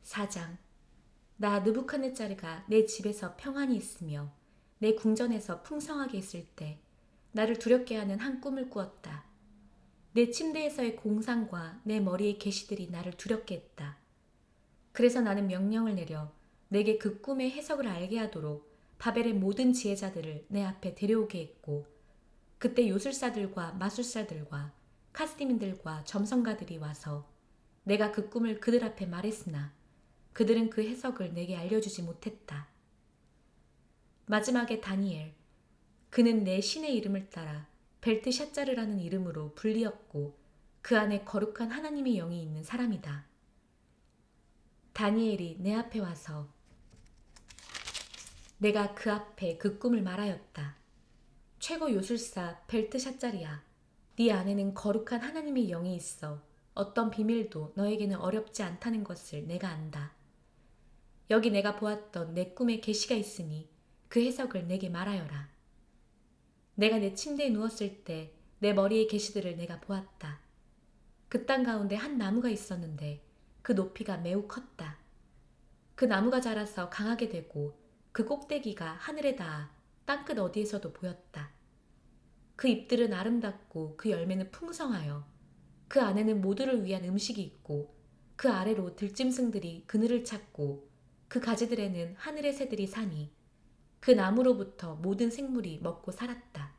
4장. 나 느부갓네자르가 내 집에서 평안히 있으며 내 궁전에서 풍성하게 있을 때 나를 두렵게 하는 한 꿈을 꾸었다. 내 침대에서의 공상과 내 머리의 계시들이 나를 두렵게 했다. 그래서 나는 명령을 내려 내게 그 꿈의 해석을 알게 하도록 바벨의 모든 지혜자들을 내 앞에 데려오게 했고, 그때 요술사들과 마술사들과 카스디민들과 점성가들이 와서 내가 그 꿈을 그들 앞에 말했으나 그들은 그 해석을 내게 알려주지 못했다. 마지막에 다니엘, 그는 내 신의 이름을 따라 벨트샤짜르라는 이름으로 불리었고 그 안에 거룩한 하나님의 영이 있는 사람이다. 다니엘이 내 앞에 와서 내가 그 앞에 그 꿈을 말하였다. 최고 요술사 벨트샤짜르야, 네 안에는 거룩한 하나님의 영이 있어 어떤 비밀도 너에게는 어렵지 않다는 것을 내가 안다. 여기 내가 보았던 내 꿈의 계시가 있으니 그 해석을 내게 말하여라. 내가 내 침대에 누웠을 때 내 머리의 계시들을 내가 보았다. 그 땅 가운데 한 나무가 있었는데 그 높이가 매우 컸다. 그 나무가 자라서 강하게 되고 그 꼭대기가 하늘에 닿아 땅끝 어디에서도 보였다. 그 잎들은 아름답고 그 열매는 풍성하여 그 안에는 모두를 위한 음식이 있고 그 아래로 들짐승들이 그늘을 찾고 그 가지들에는 하늘의 새들이 사니 그 나무로부터 모든 생물이 먹고 살았다.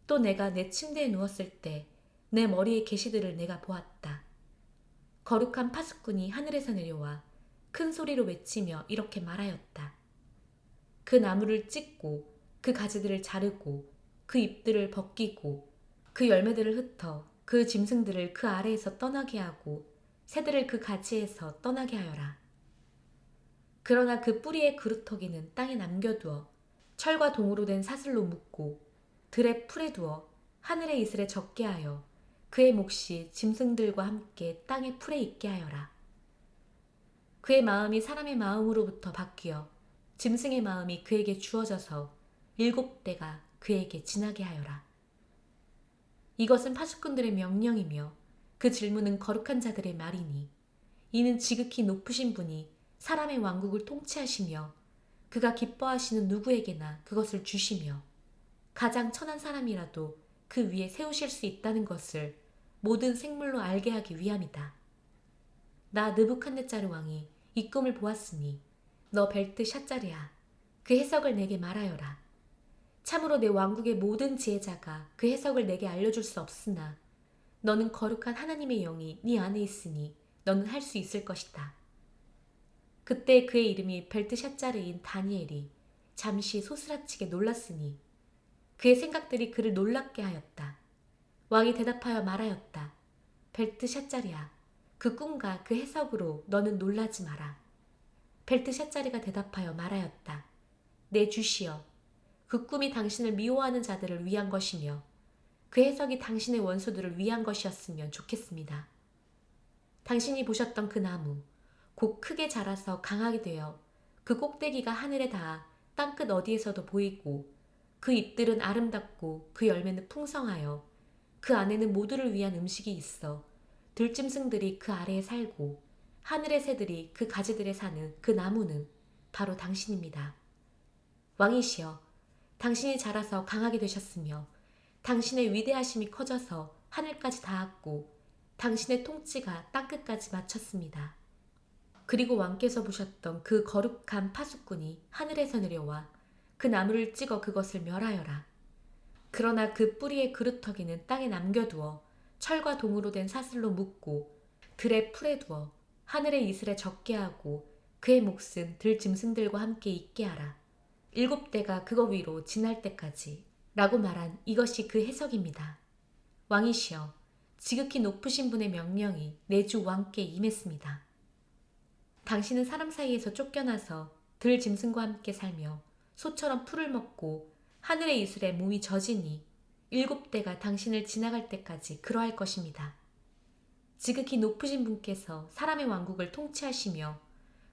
또 내가 내 침대에 누웠을 때 내 머리의 계시들을 내가 보았다. 거룩한 파수꾼이 하늘에서 내려와 큰 소리로 외치며 이렇게 말하였다. 그 나무를 찢고 그 가지들을 자르고 그 잎들을 벗기고 그 열매들을 흩어 그 짐승들을 그 아래에서 떠나게 하고 새들을 그 가지에서 떠나게 하여라. 그러나 그 뿌리의 그루터기는 땅에 남겨두어 철과 동으로 된 사슬로 묶고 들의 풀에 두어 하늘의 이슬에 적게 하여 그의 몫이 짐승들과 함께 땅의 풀에 있게 하여라. 그의 마음이 사람의 마음으로부터 바뀌어 짐승의 마음이 그에게 주어져서 7대가 그에게 지나게 하여라. 이것은 파수꾼들의 명령이며 그 질문은 거룩한 자들의 말이니 이는 지극히 높으신 분이 사람의 왕국을 통치하시며 그가 기뻐하시는 누구에게나 그것을 주시며 가장 천한 사람이라도 그 위에 세우실 수 있다는 것을 모든 생물로 알게 하기 위함이다. 나 느부갓네자르 왕이 이 꿈을 보았으니 너 벨트샤짜르야, 그 해석을 내게 말하여라. 참으로 내 왕국의 모든 지혜자가 그 해석을 내게 알려줄 수 없으나 너는 거룩한 하나님의 영이 네 안에 있으니 너는 할 수 있을 것이다. 그때 그의 이름이 벨트샤짜르인 다니엘이 잠시 소스라치게 놀랐으니 그의 생각들이 그를 놀랍게 하였다. 왕이 대답하여 말하였다. 벨트샤짜르야, 그 꿈과 그 해석으로 너는 놀라지 마라. 벨트샤짜르가 대답하여 말하였다. 내 주시여, 그 꿈이 당신을 미워하는 자들을 위한 것이며 그 해석이 당신의 원수들을 위한 것이었으면 좋겠습니다. 당신이 보셨던 그 나무, 곧 크게 자라서 강하게 되어 그 꼭대기가 하늘에 닿아 땅끝 어디에서도 보이고 그 잎들은 아름답고 그 열매는 풍성하여 그 안에는 모두를 위한 음식이 있어 들짐승들이 그 아래에 살고 하늘의 새들이 그 가지들에 사는 그 나무는 바로 당신입니다. 왕이시여, 당신이 자라서 강하게 되셨으며 당신의 위대하심이 커져서 하늘까지 닿았고 당신의 통치가 땅끝까지 마쳤습니다. 그리고 왕께서 보셨던 그 거룩한 파수꾼이 하늘에서 내려와 그 나무를 찍어 그것을 멸하여라. 그러나 그 뿌리의 그루터기는 땅에 남겨두어 철과 동으로 된 사슬로 묶고 들의 풀에 두어 하늘의 이슬에 적게 하고 그의 몫은 들 짐승들과 함께 있게 하라. 7대가 그거 위로 지날 때까지 라고 말한 이것이 그 해석입니다. 왕이시여, 지극히 높으신 분의 명령이 내 주 왕께 임했습니다. 당신은 사람 사이에서 쫓겨나서 들 짐승과 함께 살며 소처럼 풀을 먹고 하늘의 이슬에 몸이 젖으니 7대가 당신을 지나갈 때까지 그러할 것입니다. 지극히 높으신 분께서 사람의 왕국을 통치하시며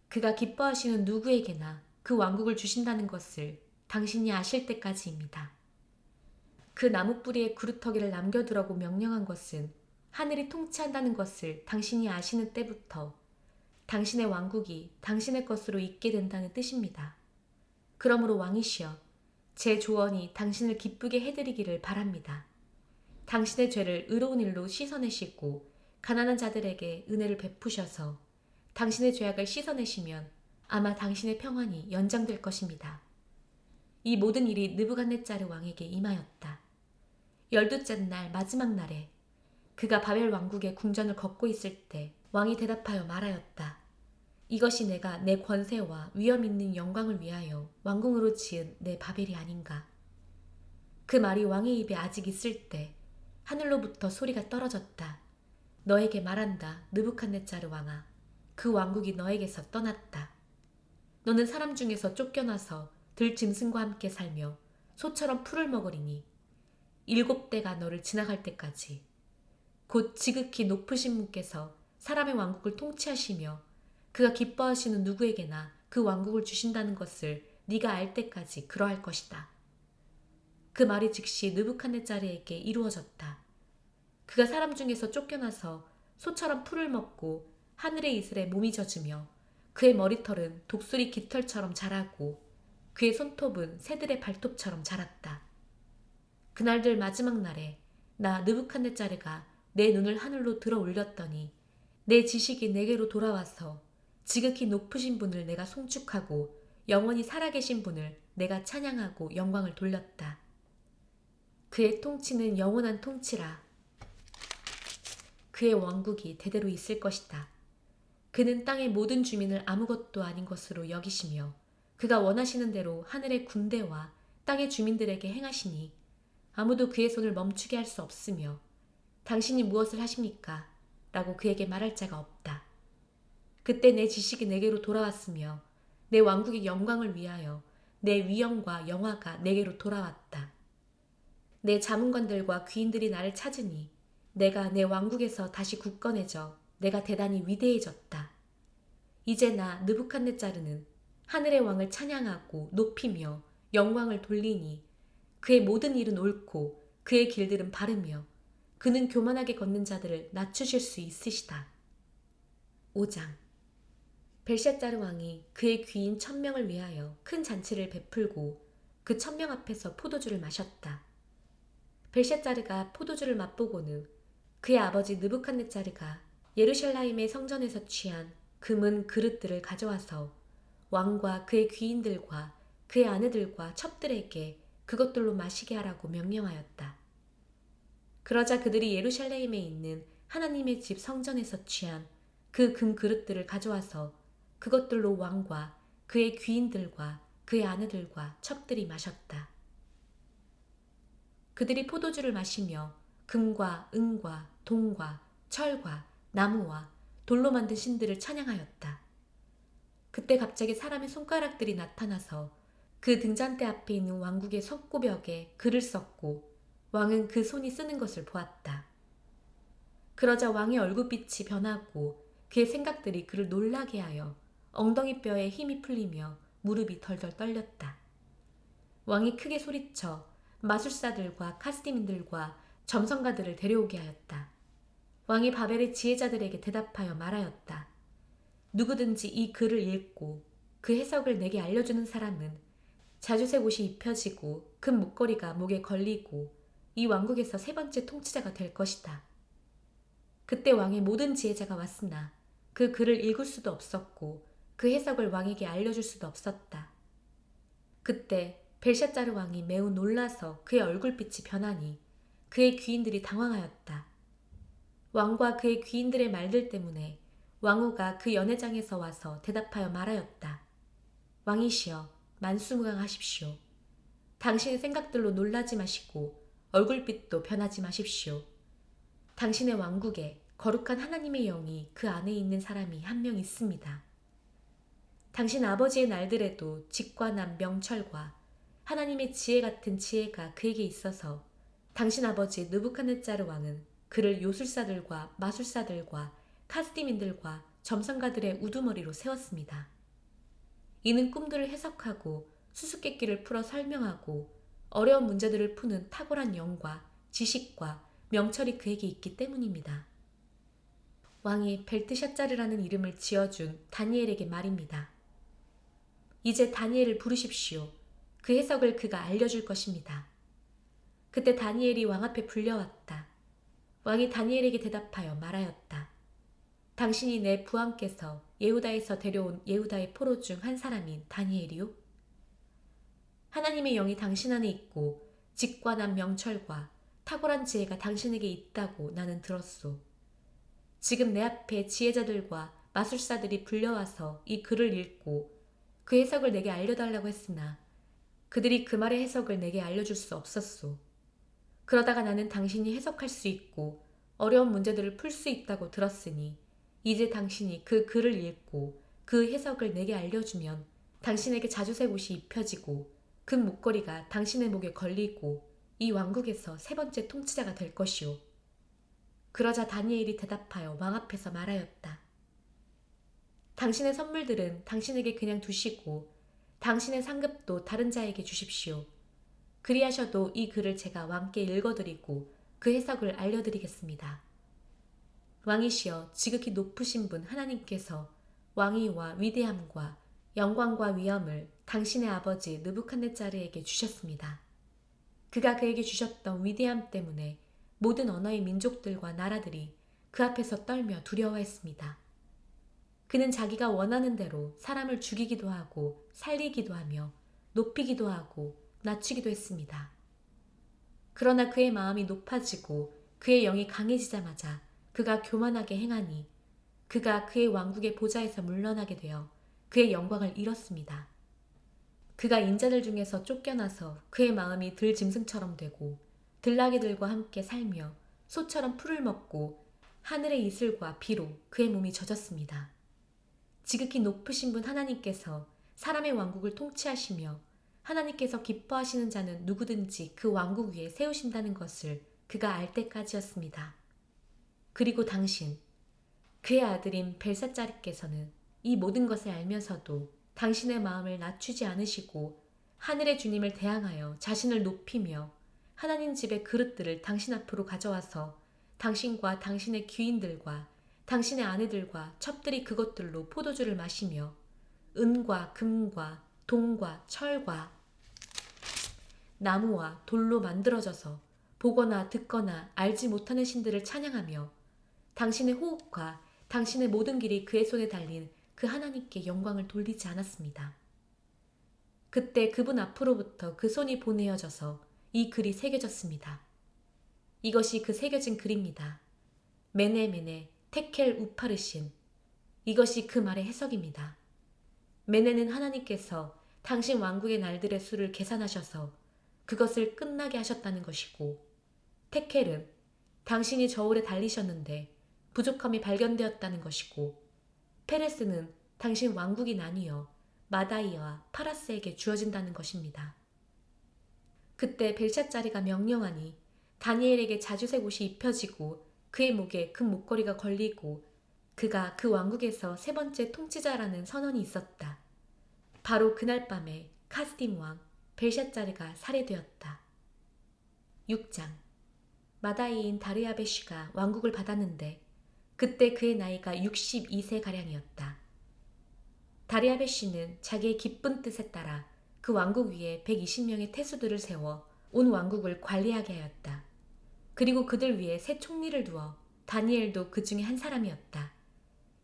그가 기뻐하시는 누구에게나 그 왕국을 주신다는 것을 당신이 아실 때까지입니다. 그 나무뿌리에 그루터기를 남겨두라고 명령한 것은 하늘이 통치한다는 것을 당신이 아시는 때부터 당신의 왕국이 당신의 것으로 있게 된다는 뜻입니다. 그러므로 왕이시여, 제 조언이 당신을 기쁘게 해드리기를 바랍니다. 당신의 죄를 의로운 일로 씻어내시고 가난한 자들에게 은혜를 베푸셔서 당신의 죄악을 씻어내시면 아마 당신의 평안이 연장될 것입니다. 이 모든 일이 느부갓네자르 왕에게 임하였다. 12째 날 마지막 날에 그가 바벨 왕국의 궁전을 걷고 있을 때 왕이 대답하여 말하였다. 이것이 내가 내 권세와 위엄 있는 영광을 위하여 왕궁으로 지은 내 바벨이 아닌가. 그 말이 왕의 입에 아직 있을 때 하늘로부터 소리가 떨어졌다. 너에게 말한다, 느부갓네자르 왕아. 그 왕국이 너에게서 떠났다. 너는 사람 중에서 쫓겨나서 들짐승과 함께 살며 소처럼 풀을 먹으리니 7대가 너를 지나갈 때까지 곧 지극히 높으신 분께서 사람의 왕국을 통치하시며 그가 기뻐하시는 누구에게나 그 왕국을 주신다는 것을 네가 알 때까지 그러할 것이다. 그 말이 즉시 느부갓네자르에게 이루어졌다. 그가 사람 중에서 쫓겨나서 소처럼 풀을 먹고 하늘의 이슬에 몸이 젖으며 그의 머리털은 독수리 깃털처럼 자라고 그의 손톱은 새들의 발톱처럼 자랐다. 그날들 마지막 날에 나 느부갓네자르가 내 눈을 하늘로 들어 올렸더니 내 지식이 내게로 돌아와서 지극히 높으신 분을 내가 송축하고 영원히 살아계신 분을 내가 찬양하고 영광을 돌렸다. 그의 통치는 영원한 통치라. 그의 왕국이 대대로 있을 것이다. 그는 땅의 모든 주민을 아무것도 아닌 것으로 여기시며 그가 원하시는 대로 하늘의 군대와 땅의 주민들에게 행하시니 아무도 그의 손을 멈추게 할 수 없으며 당신이 무엇을 하십니까? 라고 그에게 말할 자가 없다. 그때 내 지식이 내게로 돌아왔으며 내 왕국의 영광을 위하여 내 위엄과 영화가 내게로 돌아왔다. 내 자문관들과 귀인들이 나를 찾으니 내가 내 왕국에서 다시 굳건해져 내가 대단히 위대해졌다. 이제 나 느부갓네자르는 하늘의 왕을 찬양하고 높이며 영광을 돌리니 그의 모든 일은 옳고 그의 길들은 바르며 그는 교만하게 걷는 자들을 낮추실 수 있으시다. 5장. 벨샤자르 왕이 그의 귀인 1000명을 위하여 큰 잔치를 베풀고 그 1000명 앞에서 포도주를 마셨다. 벨샤자르가 포도주를 맛보고는 그의 아버지 느부갓네자르가 예루살렘의 성전에서 취한 금은 그릇들을 가져와서 왕과 그의 귀인들과 그의 아내들과 첩들에게 그것들로 마시게 하라고 명령하였다. 그러자 그들이 예루살렘에 있는 하나님의 집 성전에서 취한 그 금 그릇들을 가져와서 그것들로 왕과 그의 귀인들과 그의 아내들과 첩들이 마셨다. 그들이 포도주를 마시며 금과 은과 동과 철과 나무와 돌로 만든 신들을 찬양하였다. 그때 갑자기 사람의 손가락들이 나타나서 그 등잔대 앞에 있는 왕국의 석고벽에 글을 썼고 왕은 그 손이 쓰는 것을 보았다. 그러자 왕의 얼굴빛이 변하고 그의 생각들이 그를 놀라게 하여 엉덩이 뼈에 힘이 풀리며 무릎이 덜덜 떨렸다. 왕이 크게 소리쳐 마술사들과 카스디민들과 점성가들을 데려오게 하였다. 왕이 바벨의 지혜자들에게 대답하여 말하였다. 누구든지 이 글을 읽고 그 해석을 내게 알려주는 사람은 자주색 옷이 입혀지고 금 목걸이가 목에 걸리고 이 왕국에서 3번째 통치자가 될 것이다. 그때 왕의 모든 지혜자가 왔으나 그 글을 읽을 수도 없었고 그 해석을 왕에게 알려줄 수도 없었다. 그때 벨샤자르 왕이 매우 놀라서 그의 얼굴빛이 변하니 그의 귀인들이 당황하였다. 왕과 그의 귀인들의 말들 때문에 왕후가 그 연회장에서 와서 대답하여 말하였다. 왕이시여, 만수무강하십시오. 당신의 생각들로 놀라지 마시고 얼굴빛도 변하지 마십시오. 당신의 왕국에 거룩한 하나님의 영이 그 안에 있는 사람이 한 명 있습니다. 당신 아버지의 날들에도 직관한 명철과 하나님의 지혜 같은 지혜가 그에게 있어서 당신 아버지 느부갓네자르 왕은 그를 요술사들과 마술사들과 카스디민들과 점성가들의 우두머리로 세웠습니다. 이는 꿈들을 해석하고 수수께끼를 풀어 설명하고 어려운 문제들을 푸는 탁월한 영과 지식과 명철이 그에게 있기 때문입니다. 왕이 벨트샤짜르라는 이름을 지어준 다니엘에게 말입니다. 이제 다니엘을 부르십시오. 그 해석을 그가 알려줄 것입니다. 그때 다니엘이 왕 앞에 불려왔다. 왕이 다니엘에게 대답하여 말하였다. 당신이 내 부왕께서 예후다에서 데려온 예후다의 포로 중 한 사람인 다니엘이요? 하나님의 영이 당신 안에 있고 직관한 명철과 탁월한 지혜가 당신에게 있다고 나는 들었소. 지금 내 앞에 지혜자들과 마술사들이 불려와서 이 글을 읽고 그 해석을 내게 알려달라고 했으나 그들이 그 말의 해석을 내게 알려줄 수 없었소. 그러다가 나는 당신이 해석할 수 있고 어려운 문제들을 풀 수 있다고 들었으니 이제 당신이 그 글을 읽고 그 해석을 내게 알려주면 당신에게 자주색 옷이 입혀지고 금 목걸이가 당신의 목에 걸리고 이 왕국에서 세 번째 통치자가 될 것이오. 그러자 다니엘이 대답하여 왕 앞에서 말하였다. 당신의 선물들은 당신에게 그냥 두시고 당신의 상급도 다른 자에게 주십시오. 그리하셔도 이 글을 제가 왕께 읽어드리고 그 해석을 알려드리겠습니다. 왕이시여 지극히 높으신 분 하나님께서 왕위와 위대함과 영광과 위엄을 당신의 아버지 느부갓네자르에게 주셨습니다. 그가 그에게 주셨던 위대함 때문에 모든 언어의 민족들과 나라들이 그 앞에서 떨며 두려워했습니다. 그는 자기가 원하는 대로 사람을 죽이기도 하고 살리기도 하며 높이기도 하고 낮추기도 했습니다. 그러나 그의 마음이 높아지고 그의 영이 강해지자마자 그가 교만하게 행하니 그가 그의 왕국의 보좌에서 물러나게 되어 그의 영광을 잃었습니다. 그가 인자들 중에서 쫓겨나서 그의 마음이 들짐승처럼 되고 들나귀들과 함께 살며 소처럼 풀을 먹고 하늘의 이슬과 비로 그의 몸이 젖었습니다. 지극히 높으신 분 하나님께서 사람의 왕국을 통치하시며 하나님께서 기뻐하시는 자는 누구든지 그 왕국 위에 세우신다는 것을 그가 알 때까지였습니다. 그리고 당신, 그의 아들인 벨사짜르께서는 이 모든 것을 알면서도 당신의 마음을 낮추지 않으시고 하늘의 주님을 대항하여 자신을 높이며 하나님 집의 그릇들을 당신 앞으로 가져와서 당신과 당신의 귀인들과 당신의 아내들과 첩들이 그것들로 포도주를 마시며 은과 금과 동과 철과 나무와 돌로 만들어져서 보거나 듣거나 알지 못하는 신들을 찬양하며 당신의 호흡과 당신의 모든 길이 그의 손에 달린 그 하나님께 영광을 돌리지 않았습니다. 그때 그분 앞으로부터 그 손이 보내어져서 이 글이 새겨졌습니다. 이것이 그 새겨진 글입니다. 메네 테켈 우파르신. 이것이 그 말의 해석입니다. 메네는 하나님께서 당신 왕국의 날들의 수를 계산하셔서 그것을 끝나게 하셨다는 것이고, 테켈은 당신이 저울에 달리셨는데 부족함이 발견되었다는 것이고, 페레스는 당신 왕국이 나뉘어 마다이와 파라스에게 주어진다는 것입니다. 그때 벨샤짜리가 명령하니 다니엘에게 자주색 옷이 입혀지고 그의 목에 금 목걸이가 걸리고 그가 그 왕국에서 세 번째 통치자라는 선언이 있었다. 바로 그날 밤에 카스딘 왕 벨샤짜르가 살해되었다. 6장. 마다이인 다르야베쉬가 왕국을 받았는데 그때 그의 나이가 62세가량이었다. 다리아베쉬는 자기의 기쁜 뜻에 따라 그 왕국 위에 120명의 태수들을 세워 온 왕국을 관리하게 하였다. 그리고 그들 위에 세 총리를 두어 다니엘도 그 중에 한 사람이었다.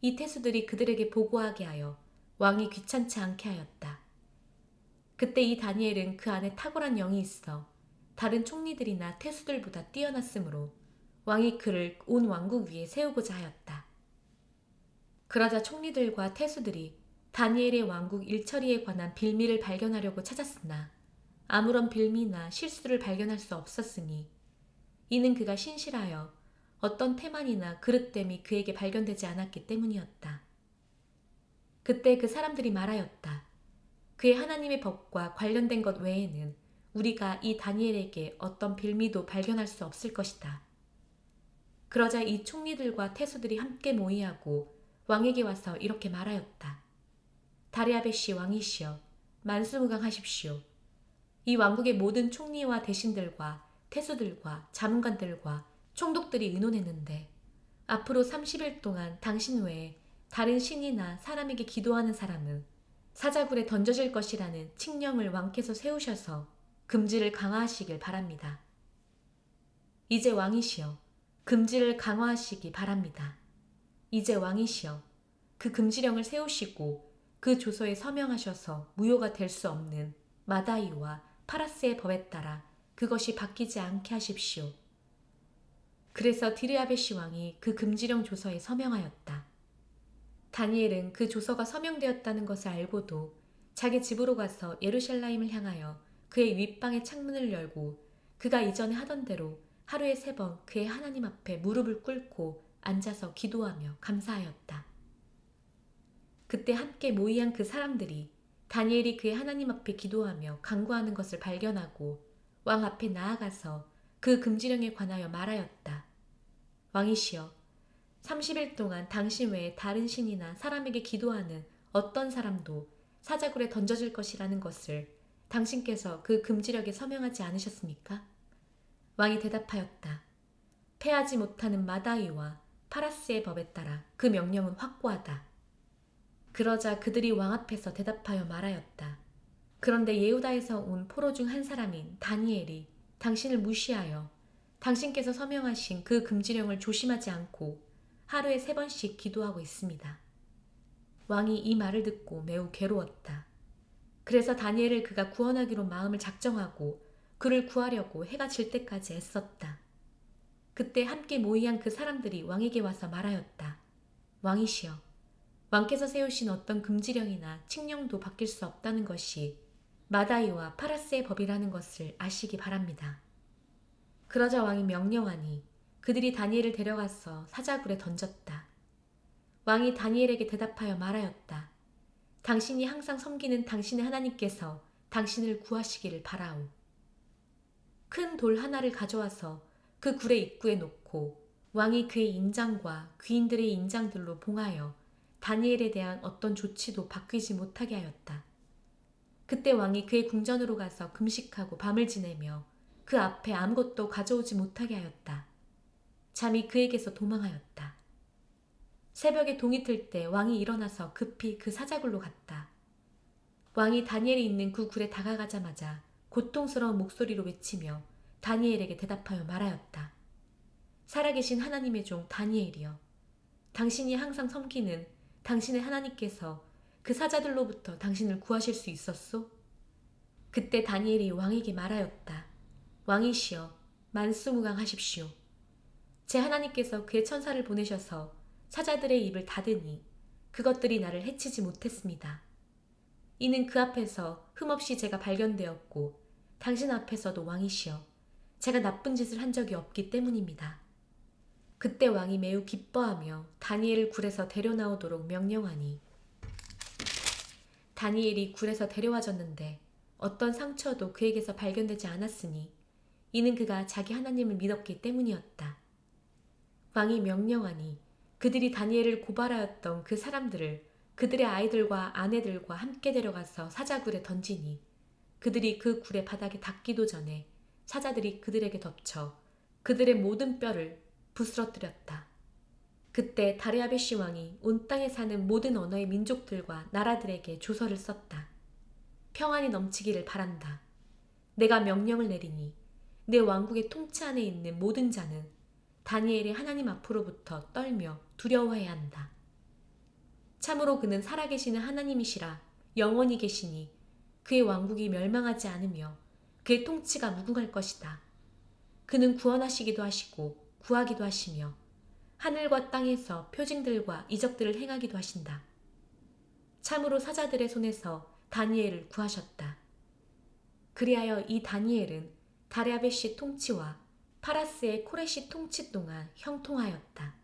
이 태수들이 그들에게 보고하게 하여 왕이 귀찮지 않게 하였다. 그때 이 다니엘은 그 안에 탁월한 영이 있어 다른 총리들이나 태수들보다 뛰어났으므로 왕이 그를 온 왕국 위에 세우고자 하였다. 그러자 총리들과 태수들이 다니엘의 왕국 일처리에 관한 빌미를 발견하려고 찾았으나 아무런 빌미나 실수를 발견할 수 없었으니 이는 그가 신실하여 어떤 태만이나 그릇됨이 그에게 발견되지 않았기 때문이었다. 그때 그 사람들이 말하였다. 그의 하나님의 법과 관련된 것 외에는 우리가 이 다니엘에게 어떤 빌미도 발견할 수 없을 것이다. 그러자 이 총리들과 태수들이 함께 모의하고 왕에게 와서 이렇게 말하였다. 다리아베시 왕이시여, 만수무강하십시오. 이 왕국의 모든 총리와 대신들과 태수들과 자문관들과 총독들이 의논했는데 앞으로 30일 동안 당신 외에 다른 신이나 사람에게 기도하는 사람은 사자굴에 던져질 것이라는 칙령을 왕께서 세우셔서 금지를 강화하시길 바랍니다. 이제 왕이시여, 금지를 강화하시기 바랍니다. 이제 왕이시여, 그 금지령을 세우시고 그 조서에 서명하셔서 무효가 될 수 없는 마다이와 파라스의 법에 따라 그것이 바뀌지 않게 하십시오. 그래서 디르야베시 왕이 그 금지령 조서에 서명하였다. 다니엘은 그 조서가 서명되었다는 것을 알고도 자기 집으로 가서 예루살렘을 향하여 그의 윗방의 창문을 열고 그가 이전에 하던 대로 하루에 3번 그의 하나님 앞에 무릎을 꿇고 앉아서 기도하며 감사하였다. 그때 함께 모이한 그 사람들이 다니엘이 그의 하나님 앞에 기도하며 간구하는 것을 발견하고 왕 앞에 나아가서 그 금지령에 관하여 말하였다. 왕이시여, 30일 동안 당신 외에 다른 신이나 사람에게 기도하는 어떤 사람도 사자굴에 던져질 것이라는 것을 당신께서 그 금지령에 서명하지 않으셨습니까? 왕이 대답하였다. 패하지 못하는 마다이와 파라스의 법에 따라 그 명령은 확고하다. 그러자 그들이 왕 앞에서 대답하여 말하였다. 그런데 예후다에서 온 포로 중 한 사람인 다니엘이 당신을 무시하여 당신께서 서명하신 그 금지령을 조심하지 않고 하루에 3번씩 기도하고 있습니다. 왕이 이 말을 듣고 매우 괴로웠다. 그래서 다니엘을 그가 구원하기로 마음을 작정하고 그를 구하려고 해가 질 때까지 애썼다. 그때 함께 모이한 그 사람들이 왕에게 와서 말하였다. 왕이시여, 왕께서 세우신 어떤 금지령이나 칙령도 바뀔 수 없다는 것이 마다이와 파라스의 법이라는 것을 아시기 바랍니다. 그러자 왕이 명령하니 그들이 다니엘을 데려가서 사자굴에 던졌다. 왕이 다니엘에게 대답하여 말하였다. 당신이 항상 섬기는 당신의 하나님께서 당신을 구하시기를 바라오. 큰 돌 하나를 가져와서 그 굴의 입구에 놓고 왕이 그의 인장과 귀인들의 인장들로 봉하여 다니엘에 대한 어떤 조치도 바뀌지 못하게 하였다. 그때 왕이 그의 궁전으로 가서 금식하고 밤을 지내며 그 앞에 아무것도 가져오지 못하게 하였다. 잠이 그에게서 도망하였다. 새벽에 동이 틀 때 왕이 일어나서 급히 그 사자굴로 갔다. 왕이 다니엘이 있는 그 굴에 다가가자마자 고통스러운 목소리로 외치며 다니엘에게 대답하여 말하였다. 살아계신 하나님의 종 다니엘이여, 당신이 항상 섬기는 당신의 하나님께서 그 사자들로부터 당신을 구하실 수 있었소? 그때 다니엘이 왕에게 말하였다. 왕이시여, 만수무강하십시오. 제 하나님께서 그의 천사를 보내셔서 사자들의 입을 닫으니 그것들이 나를 해치지 못했습니다. 이는 그 앞에서 흠없이 제가 발견되었고 당신 앞에서도 왕이시여, 제가 나쁜 짓을 한 적이 없기 때문입니다. 그때 왕이 매우 기뻐하며 다니엘을 굴에서 데려나오도록 명령하니 다니엘이 굴에서 데려와졌는데 어떤 상처도 그에게서 발견되지 않았으니 이는 그가 자기 하나님을 믿었기 때문이었다. 왕이 명령하니 그들이 다니엘을 고발하였던 그 사람들을 그들의 아이들과 아내들과 함께 데려가서 사자굴에 던지니 그들이 그 굴의 바닥에 닿기도 전에 사자들이 그들에게 덮쳐 그들의 모든 뼈를 부스러뜨렸다. 그때 다리아베시 왕이 온 땅에 사는 모든 언어의 민족들과 나라들에게 조서를 썼다. 평안이 넘치기를 바란다. 내가 명령을 내리니 내 왕국의 통치 안에 있는 모든 자는 다니엘의 하나님 앞으로부터 떨며 두려워해야 한다. 참으로 그는 살아계시는 하나님이시라 영원히 계시니 그의 왕국이 멸망하지 않으며 그의 통치가 무궁할 것이다. 그는 구원하시기도 하시고 구하기도 하시며 하늘과 땅에서 표징들과 이적들을 행하기도 하신다. 참으로 사자들의 손에서 다니엘을 구하셨다. 그리하여 이 다니엘은 다랴베시 통치와 파라스의 코레시 통치 동안 형통하였다.